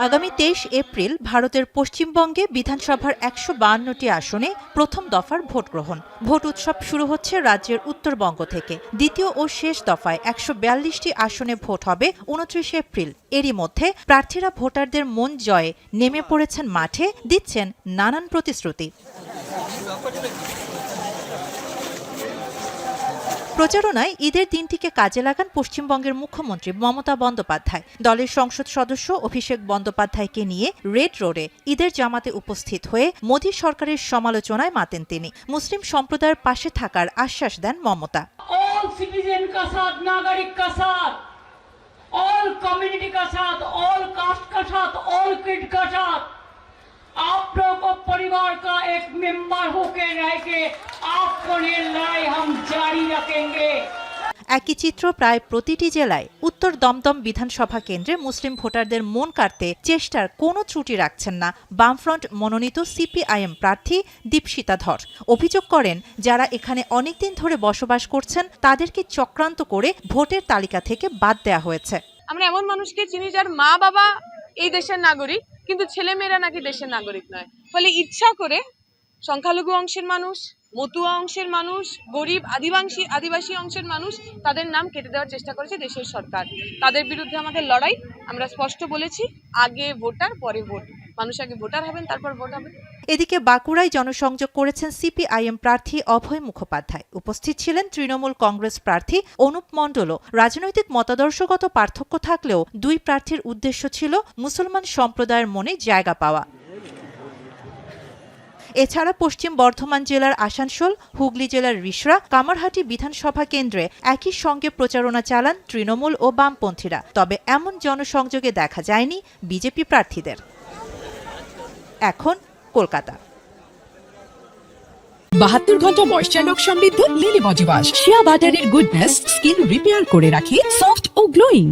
আগামী ২৩ এপ্রিল ভারতের পশ্চিমবঙ্গে বিধানসভার ১৫২টি আসনে প্রথম দফার ভোট গ্রহণ। ভোট উৎসব শুরু হচ্ছে রাজ্যের উত্তরবঙ্গ থেকে। দ্বিতীয় ও শেষ দফায় ১৪২টি আসনে ভোট হবে ২৯ এপ্রিল। এরই মধ্যে প্রার্থীরা ভোটারদের মন জয়ে নেমে পড়েছেন মাঠে, দিচ্ছেন নানান প্রতিশ্রুতি। প্রচারণায় ঈদের দিনটিকে কাজে লাগান পশ্চিমবঙ্গের মুখ্যমন্ত্রী মমতা বন্দ্যোপাধ্যায়। দলের সংসদ সদস্য অভিষেক বন্দ্যোপাধ্যায়কে নিয়ে রেড রোডে ঈদের জামাতে উপস্থিত হয়ে মোদী সরকারের সমালোচনায় মাতেন তিনি। মুসলিম সম্প্রদায়ের পাশে থাকার আশ্বাস দেন মমতা। ऑल सिटीजन का साथ, नागरिक का साथ, ऑल कम्युनिटी का साथ, ऑल कास्ट का साथ, ऑल किड का साथ, आप लोगों को परिवार का एक मेंबर होके रह के आपको ये लड़ाई हम जारी रखेंगे। একই চিত্র প্রায় প্রতিটি জেলায়। উত্তর দমদম বিধানসভা কেন্দ্রে মুসলিম ভোটারদের মন কাড়তে চেষ্টার কোনো ত্রুটি রাখছেন না বামফ্রন্ট মনোনীত সিপিআইএম প্রার্থী দীপশিতা ধর। অভিযোগ করেন, যারা এখানে অনেকদিন ধরে বসবাস করছেন তাদেরকে চক্রান্ত করে ভোটের তালিকা থেকে বাদ দেওয়া হয়েছে। আমরা এমন মানুষকে চিনি যার মা বাবা এই দেশের নাগরিক, কিন্তু ছেলেমেয়েরা নাকি দেশের নাগরিক নয়। ফলে ইচ্ছা করে সংখ্যালঘু অংশের মানুষ, মতুয়া অংশের মানুষ, গরিব আদিবাসী অংশের মানুষ, তাদের নাম কেটে দেওয়ার চেষ্টা করেছে দেশের সরকার। তাদের বিরুদ্ধে আমাদের লড়াই। আমরা স্পষ্ট বলেছি, আগে ভোটার পরে ভোট। মানুষ আগে ভোটার হবেন, তারপর ভোট হবে। এদিকে বাঁকুড়ায় জনসংযোগ করেছেন সিপিআইএম প্রার্থী অভয় মুখোপাধ্যায়। উপস্থিত ছিলেন তৃণমূল কংগ্রেস প্রার্থী অনুপ মণ্ডলও। রাজনৈতিক মতাদর্শগত পার্থক্য থাকলেও দুই প্রার্থীর উদ্দেশ্য ছিল মুসলমান সম্প্রদায়ের মনে জায়গা পাওয়া। এছাড়া পশ্চিম বর্ধমান জেলার আসানসোল, হুগলি জেলার রিষড়া, কামারহাটি বিধানসভা কেন্দ্রে একই সঙ্গে প্রচারণা চালান তৃণমূল ও বামপন্থীরা। তবে এমন জনসংযোগে দেখা যায়নি বিজেপি প্রার্থীদের। এখন কলকাতা। ৭২ ঘন্টা ময়েশ্চার লোক সমৃদ্ধ লিলি বডি ওয়াশ। শিয়া বাটারের গুডনেস স্কিন রিপেয়ার করে রাখে সফট ও গ্লোয়িং।